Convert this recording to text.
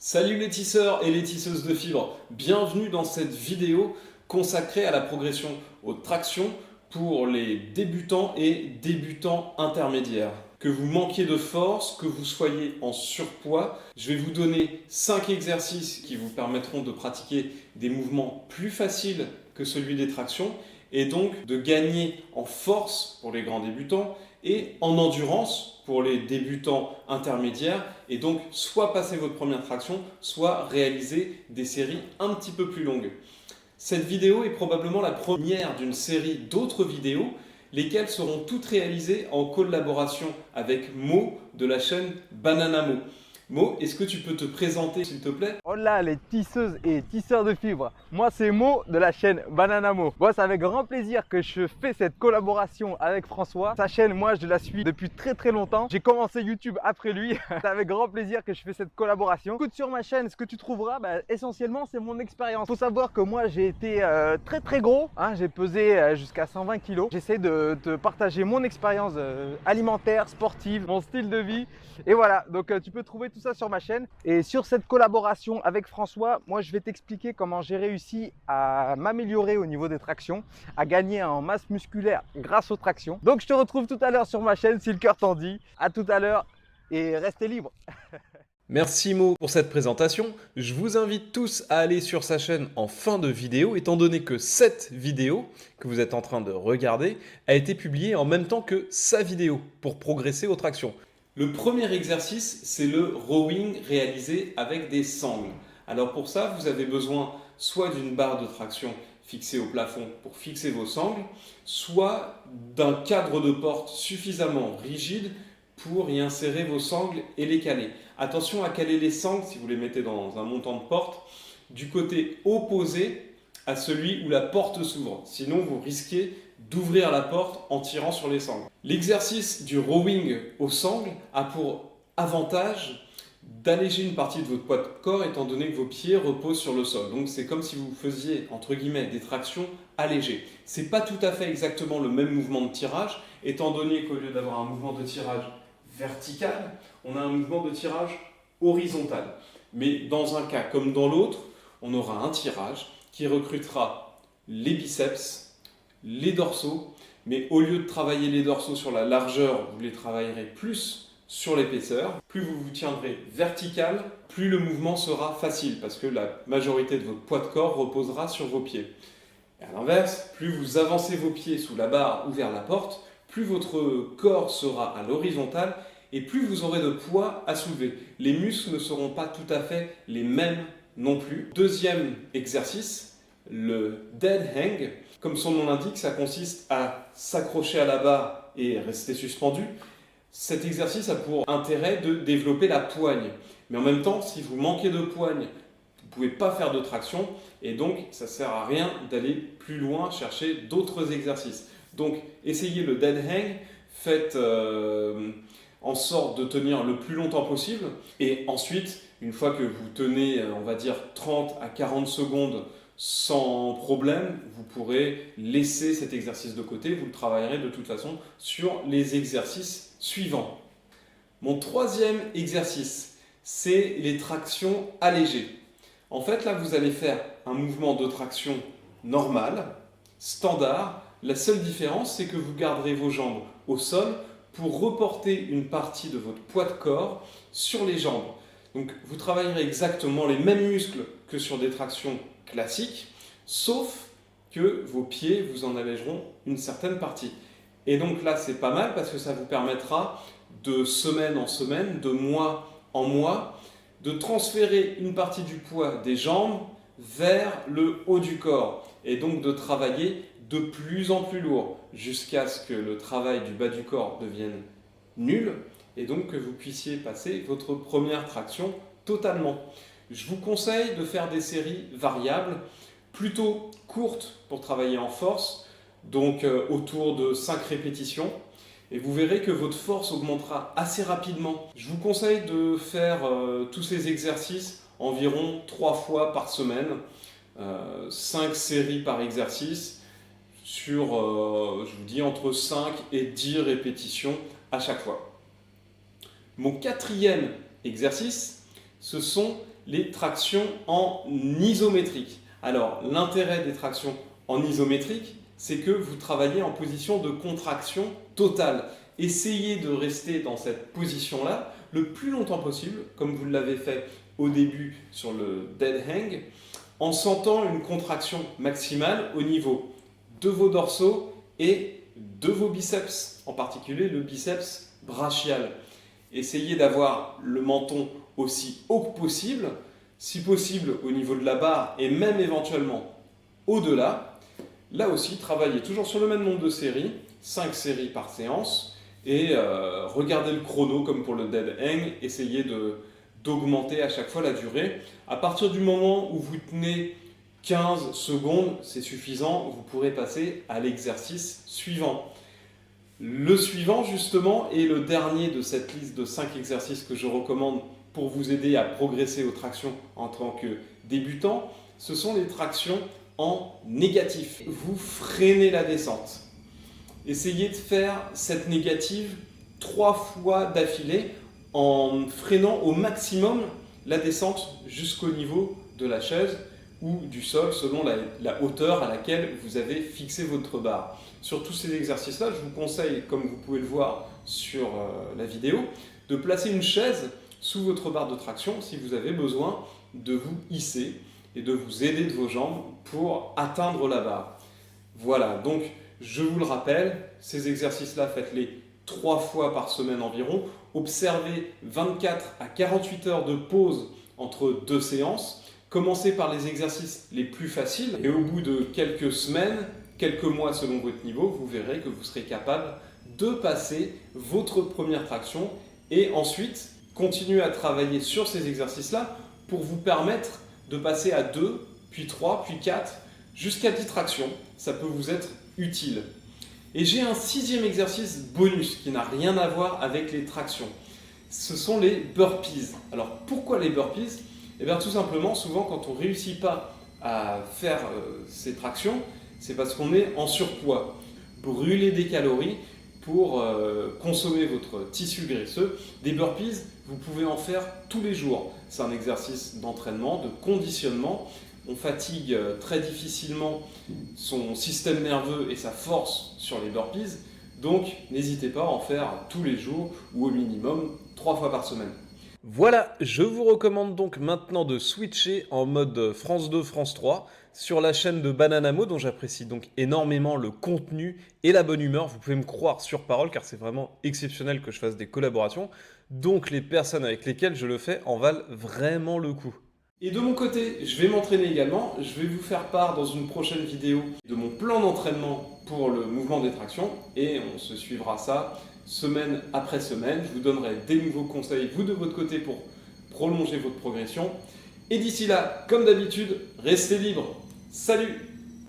Salut les tisseurs et les tisseuses de fibres, bienvenue dans cette vidéo consacrée à la progression haute traction pour les débutants et débutants intermédiaires. Que vous manquiez de force, que vous soyez en surpoids, je vais vous donner 5 exercices qui vous permettront de pratiquer des mouvements plus faciles que celui des tractions et donc de gagner en force pour les grands débutants et en endurance pour les débutants intermédiaires et donc soit passer votre première traction, soit réaliser des séries un petit peu plus longues. Cette vidéo est probablement la première d'une série d'autres vidéos, lesquelles seront toutes réalisées en collaboration avec Mo de la chaîne Banana Mo. Mo, est-ce que tu peux te présenter s'il te plaît? Hola les tisseuses et tisseurs de fibres, moi c'est Mo de la chaîne Banana Mo. Bon, c'est avec grand plaisir que je fais cette collaboration avec François. Sa chaîne, moi je la suis depuis très longtemps. J'ai commencé YouTube après lui. C'est avec grand plaisir que je fais cette collaboration. Écoute, sur ma chaîne, ce que tu trouveras, essentiellement c'est mon expérience. Faut savoir que moi j'ai été très gros, hein, j'ai pesé jusqu'à 120 kg. J'essaie de te partager mon expérience alimentaire, sportive, mon style de vie. Et voilà, donc tu peux trouver tout ça sur ma chaîne. Et sur cette collaboration avec François, moi je vais t'expliquer comment j'ai réussi à m'améliorer au niveau des tractions, à gagner en masse musculaire grâce aux tractions. Donc je te retrouve tout à l'heure sur ma chaîne si le cœur t'en dit. À tout à l'heure et restez libres. Merci Mo pour cette présentation. Je vous invite tous à aller sur sa chaîne en fin de vidéo, étant donné que cette vidéo que vous êtes en train de regarder a été publiée en même temps que sa vidéo pour progresser aux tractions. Le premier exercice, c'est le rowing réalisé avec des sangles. Alors pour ça, vous avez besoin soit d'une barre de traction fixée au plafond pour fixer vos sangles, soit d'un cadre de porte suffisamment rigide pour y insérer vos sangles et les caler. Attention à caler les sangles, si vous les mettez dans un montant de porte, du côté opposé à celui où la porte s'ouvre. Sinon, vous risquez d'ouvrir la porte en tirant sur les sangles. L'exercice du rowing aux sangles a pour avantage d'alléger une partie de votre poids de corps étant donné que vos pieds reposent sur le sol. Donc c'est comme si vous faisiez entre guillemets des tractions allégées. C'est pas tout à fait exactement le même mouvement de tirage étant donné qu'au lieu d'avoir un mouvement de tirage vertical, on a un mouvement de tirage horizontal. Mais dans un cas comme dans l'autre, on aura un tirage qui recrutera les biceps, les dorsaux, mais au lieu de travailler les dorsaux sur la largeur, vous les travaillerez plus sur l'épaisseur. Plus vous vous tiendrez vertical, plus le mouvement sera facile, parce que la majorité de votre poids de corps reposera sur vos pieds. Et à l'inverse, plus vous avancez vos pieds sous la barre ou vers la porte, plus votre corps sera à l'horizontale et plus vous aurez de poids à soulever. Les muscles ne seront pas tout à fait les mêmes non plus. Deuxième exercice, le dead hang. Comme son nom l'indique, ça consiste à s'accrocher à la barre et rester suspendu. Cet exercice a pour intérêt de développer la poigne. Mais en même temps, si vous manquez de poigne, vous ne pouvez pas faire de traction et donc ça ne sert à rien d'aller plus loin chercher d'autres exercices. Donc essayez le dead hang, faites en sorte de tenir le plus longtemps possible et ensuite, une fois que vous tenez, on va dire 30 à 40 secondes sans problème, vous pourrez laisser cet exercice de côté, vous le travaillerez de toute façon sur les exercices suivants. Mon troisième exercice, c'est les tractions allégées. En fait, là, vous allez faire un mouvement de traction normal, standard. La seule différence, c'est que vous garderez vos jambes au sol pour reporter une partie de votre poids de corps sur les jambes. Donc, vous travaillerez exactement les mêmes muscles que sur des tractions classiques, sauf que vos pieds vous en allégeront une certaine partie. Et donc là, c'est pas mal parce que ça vous permettra de semaine en semaine, de mois en mois, de transférer une partie du poids des jambes vers le haut du corps et donc de travailler de plus en plus lourd jusqu'à ce que le travail du bas du corps devienne nul et donc que vous puissiez passer votre première traction totalement. Je vous conseille de faire des séries variables, plutôt courtes pour travailler en force, donc autour de 5 répétitions. Et vous verrez que votre force augmentera assez rapidement. Je vous conseille de faire tous ces exercices environ 3 fois par semaine, 5 séries par exercice, sur, je vous dis, entre 5 et 10 répétitions à chaque fois. Mon quatrième exercice, ce sont les tractions en isométrique. Alors, l'intérêt des tractions en isométrique, c'est que vous travaillez en position de contraction totale. Essayez de rester dans cette position-là le plus longtemps possible, comme vous l'avez fait au début sur le dead hang, en sentant une contraction maximale au niveau de vos dorsaux et de vos biceps, en particulier le biceps brachial. Essayez d'avoir le menton aussi haut que possible, si possible au niveau de la barre et même éventuellement au-delà. Là aussi, travaillez toujours sur le même nombre de séries, 5 séries par séance, et regardez le chrono comme pour le dead hang, essayez d'augmenter à chaque fois la durée. À partir du moment où vous tenez 15 secondes, c'est suffisant, vous pourrez passer à l'exercice suivant. Le suivant, justement, est le dernier de cette liste de 5 exercices que je recommande pour vous aider à progresser aux tractions en tant que débutant. Ce sont les tractions en négatif. Vous freinez la descente. Essayez de faire cette négative 3 fois d'affilée en freinant au maximum la descente jusqu'au niveau de la chaise ou du sol selon la hauteur à laquelle vous avez fixé votre barre. Sur tous ces exercices-là, je vous conseille, comme vous pouvez le voir sur la vidéo, de placer une chaise sous votre barre de traction si vous avez besoin de vous hisser et de vous aider de vos jambes pour atteindre la barre. Voilà, donc je vous le rappelle, ces exercices-là, faites-les 3 fois par semaine environ. Observez 24 à 48 heures de pause entre 2 séances. Commencez par les exercices les plus faciles et au bout de quelques semaines, quelques mois selon votre niveau, vous verrez que vous serez capable de passer votre première traction et ensuite continuer à travailler sur ces exercices-là pour vous permettre de passer à 2, puis 3, puis 4, jusqu'à 10 tractions. Ça peut vous être utile. Et j'ai un 6e exercice bonus qui n'a rien à voir avec les tractions. Ce sont les burpees. Alors pourquoi les burpees ? Eh bien tout simplement, souvent quand on ne réussit pas à faire ces tractions, c'est parce qu'on est en surpoids. Brûlez des calories pour consommer votre tissu graisseux. Des burpees, vous pouvez en faire tous les jours. C'est un exercice d'entraînement, de conditionnement. On fatigue très difficilement son système nerveux et sa force sur les burpees. Donc n'hésitez pas à en faire tous les jours ou au minimum 3 fois par semaine. Voilà, je vous recommande donc maintenant de switcher en mode France 2, France 3 sur la chaîne de Bananamo dont j'apprécie donc énormément le contenu et la bonne humeur. Vous pouvez me croire sur parole car c'est vraiment exceptionnel que je fasse des collaborations. Donc les personnes avec lesquelles je le fais en valent vraiment le coup. Et de mon côté, je vais m'entraîner également. Je vais vous faire part dans une prochaine vidéo de mon plan d'entraînement pour le mouvement des tractions et on se suivra ça semaine après semaine. Je vous donnerai des nouveaux conseils, vous de votre côté, pour prolonger votre progression. Et d'ici là, comme d'habitude, restez libres. Salut!